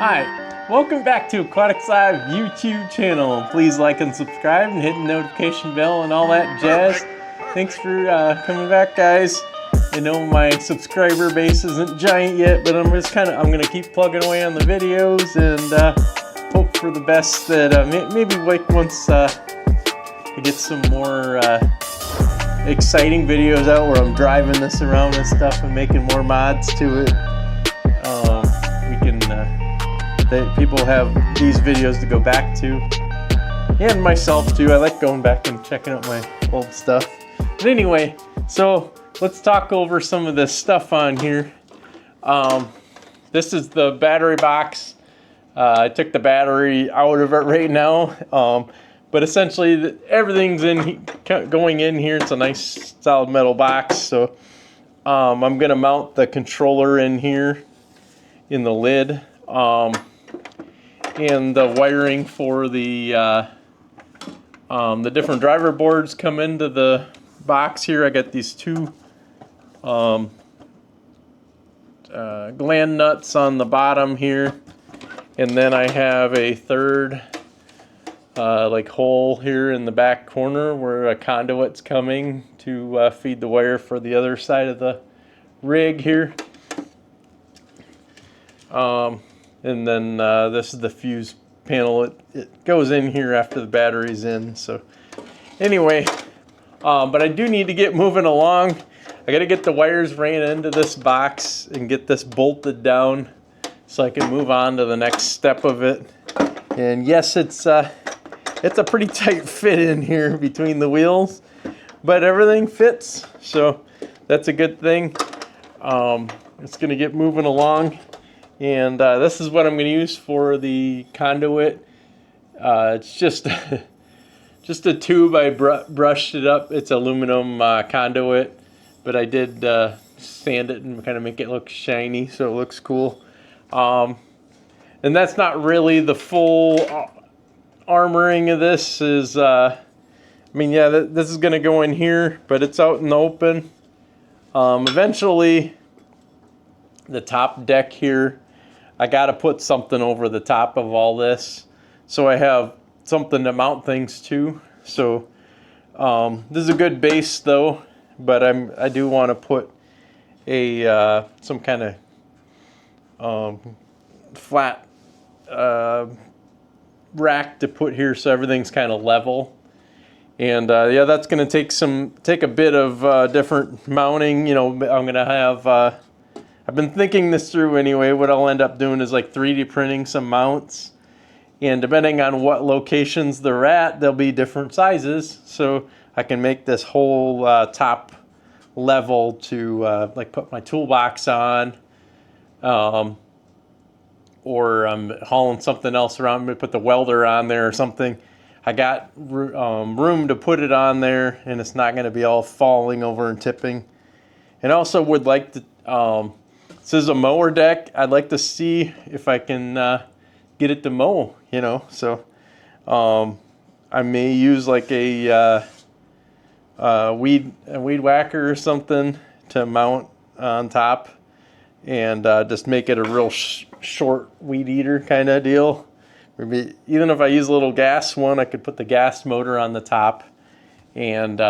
Hi, welcome back to Aquatics Live YouTube channel. Please like and subscribe and hit the notification bell and all that jazz. Thanks for coming back, guys. I know my subscriber base isn't giant yet, but I'm gonna keep plugging away on the videos and hope for the best that maybe like once I get some more exciting videos out where I'm driving this around and stuff and making more mods to it. People have these videos to go back to, and myself too. I like going back and checking out my old stuff. But anyway, so let's talk over some of this stuff on here. This is the battery box. I took the battery out of it right now, but essentially everything's going in here. It's a nice solid metal box. So I'm gonna mount the controller in here in the lid. And the wiring for the different driver boards come into the box here. I got these two gland nuts on the bottom here, and then I have a third like hole here in the back corner where a conduit's coming to feed the wire for the other side of the rig here. And then this is the fuse panel. It goes in here after the battery's in. So anyway, but I do need to get moving along. I got to get the wires ran into this box and get this bolted down so I can move on to the next step of it. And yes, it's a pretty tight fit in here between the wheels, but everything fits, so that's a good thing. It's going to get moving along. And this is what I'm going to use for the conduit. It's just just a tube. I brushed it up. It's aluminum conduit, but I did sand it and kind of make it look shiny so it looks cool. And that's not really the full armoring of this. This is going to go in here, but it's out in the open. Eventually, the top deck here, I got to put something over the top of all this so I have something to mount things to. So this is a good base though, but I do want to put a some kind of flat rack to put here so everything's kind of level. And yeah, that's going to take a bit of different mounting. You know, I'm going to have I've been thinking this through anyway. What I'll end up doing is like 3D printing some mounts, and depending on what locations they're at, they'll be different sizes, so I can make this whole top level to like put my toolbox on, or I'm hauling something else around, maybe put the welder on there or something. I got room to put it on there, and it's not going to be all falling over and tipping. And also would like to this is a mower deck. I'd like to see if I can get it to mow, you know. So I may use like a weed whacker or something to mount on top, and just make it a real short weed eater kind of deal. Maybe even if I use a little gas one, I could put the gas motor on the top, and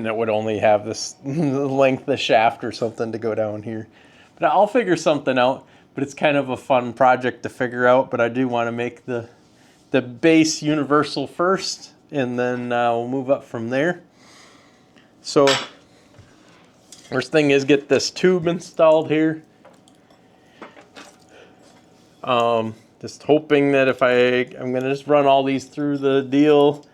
it would only have this length of shaft or something to go down here. But I'll figure something out. But it's kind of a fun project to figure out. But I do want to make the base universal first, and then we'll move up from there. So first thing is get this tube installed here. Just hoping that I'm going to just run all these through the deal.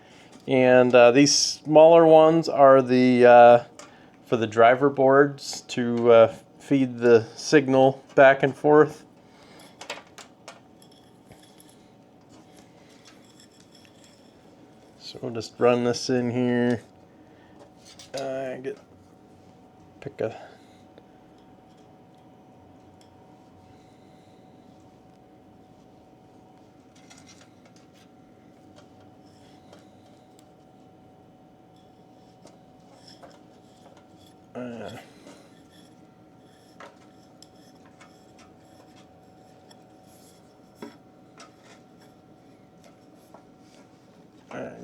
And these smaller ones are for the driver boards to feed the signal back and forth. So we'll just run this in here. Pick a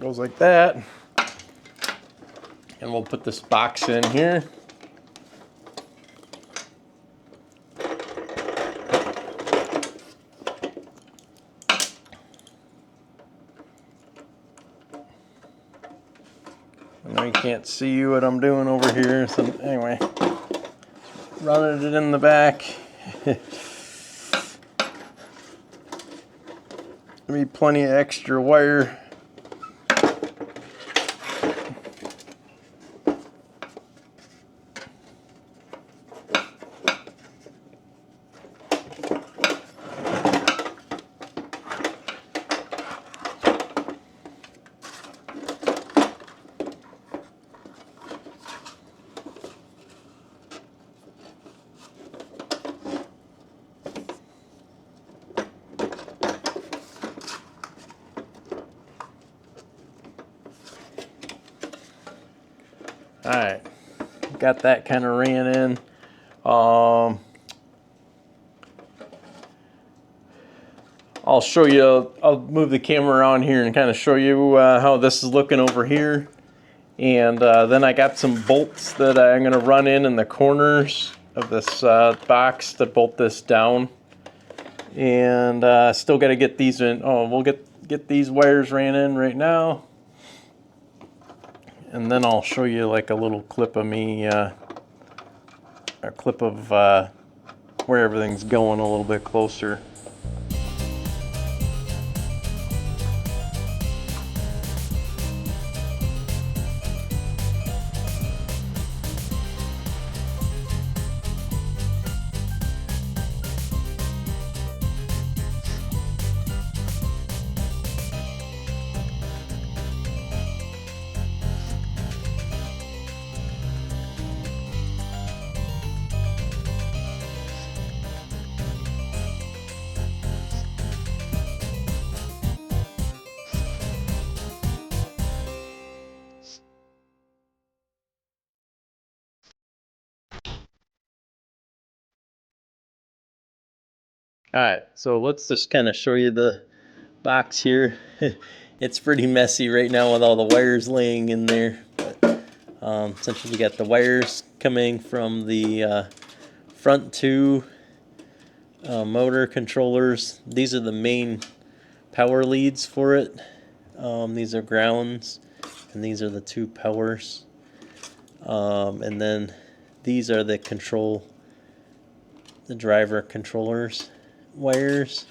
goes like that. And we'll put this box in here. I know you can't see what I'm doing over here, so anyway, running it in the back. There'll be plenty of extra wire. All right, got that kind of ran in. I'll show you, I'll move the camera around here and kind of show you how this is looking over here. And then I got some bolts that I'm going to run in the corners of this box to bolt this down. And still got to get these in. Oh, we'll get these wires ran in right now. And then I'll show you like a little clip of me, a clip of where everything's going a little bit closer. All right, so let's just kind of show you the box here. It's pretty messy right now with all the wires laying in there. But essentially, we got the wires coming from the front two motor controllers. These are the main power leads for it. These are grounds, and these are the two powers. And then these are the driver controllers wires.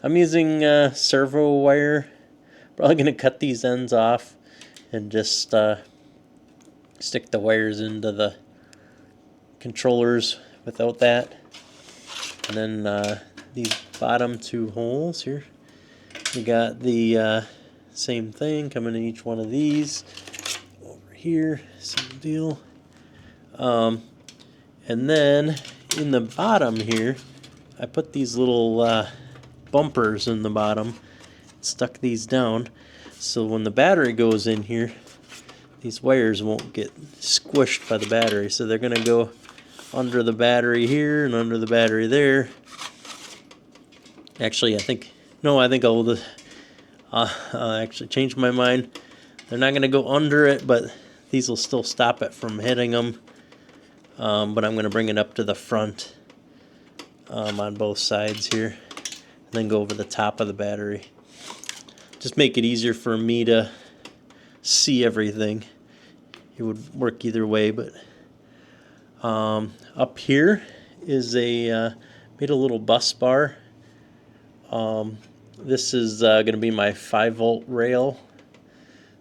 I'm using servo wire. Probably going to cut these ends off and just stick the wires into the controllers without that. And then these bottom two holes here, we got the same thing coming in each one of these. Over here, same deal. And then in the bottom here, I put these little bumpers in the bottom, stuck these down, so when the battery goes in here, these wires won't get squished by the battery. So they're going to go under the battery here and under the battery there. Actually, I think I'll actually change my mind. They're not going to go under it, but these will still stop it from hitting them. But I'm going to bring it up to the front on both sides here, and then go over the top of the battery. Just make it easier for me to see everything. It would work either way, but up here is made a little bus bar. This is going to be my 5-volt rail.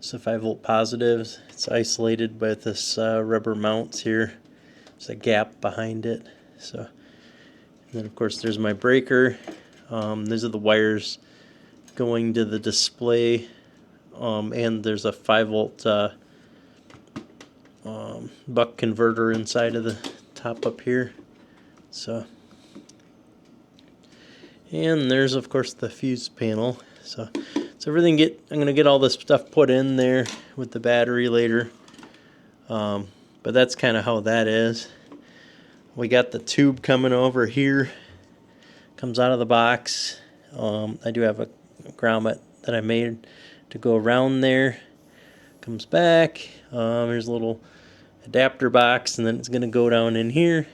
So 5-volt positives. It's isolated by this rubber mounts here. There's a gap behind it. So, and then of course there's my breaker. These are the wires going to the display, and there's a 5-volt buck converter inside of the top up here. So, and there's of course the fuse panel. So everything I'm gonna get all this stuff put in there with the battery later. But that's kind of how that is. We got the tube coming over here. Comes out of the box. I do have a grommet that I made to go around there. Comes back. There's a little adapter box, and then it's going to go down in here.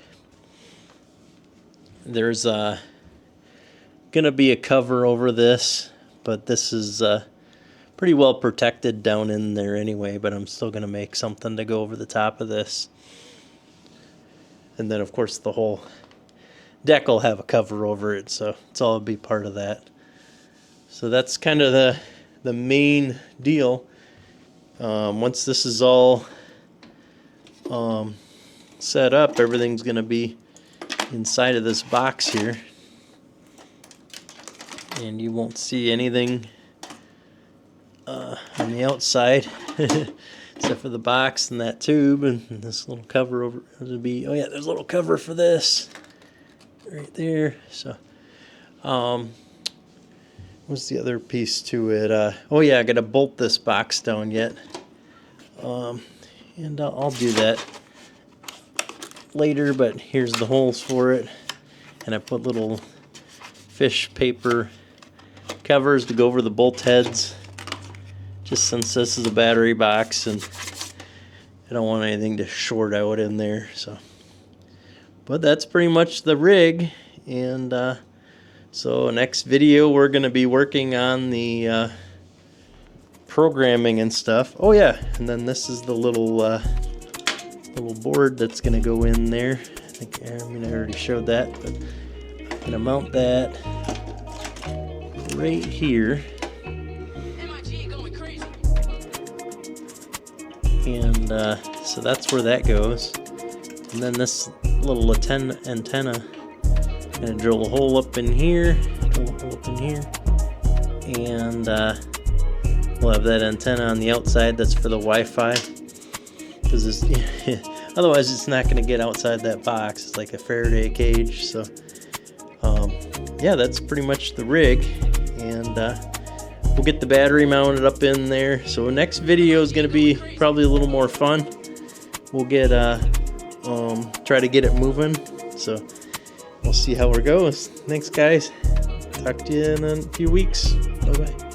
There's going to be a cover over this, but this is pretty well protected down in there anyway, but I'm still going to make something to go over the top of this. And then of course the whole deck will have a cover over it, so it's all be part of that. So that's kind of the main deal. Once this is all set up, everything's going to be inside of this box here, and you won't see anything on the outside except for the box and that tube and this little cover over. There's a little cover for this right there. So what's the other piece to it? Oh yeah, I gotta bolt this box down yet, and I'll do that later, but here's the holes for it, and I put little fish paper covers to go over the bolt heads, just since this is a battery box and I don't want anything to short out in there. So, but that's pretty much the rig, and so next video we're going to be working on the programming and stuff. Oh yeah, and then this is the little board that's going to go in there. I already showed that, but I'm going to mount that right here. And so that's where that goes. And then this little antenna, I'm going to drill a hole up in here, and we'll have that antenna on the outside. That's for the Wi-Fi, because otherwise it's not going to get outside that box. It's like a Faraday cage. So yeah, that's pretty much the rig, and we'll get the battery mounted up in there. So next video is going to be probably a little more fun. We'll get try to get it moving. So we'll see how it goes. Thanks guys. Talk to you in a few weeks. Bye bye.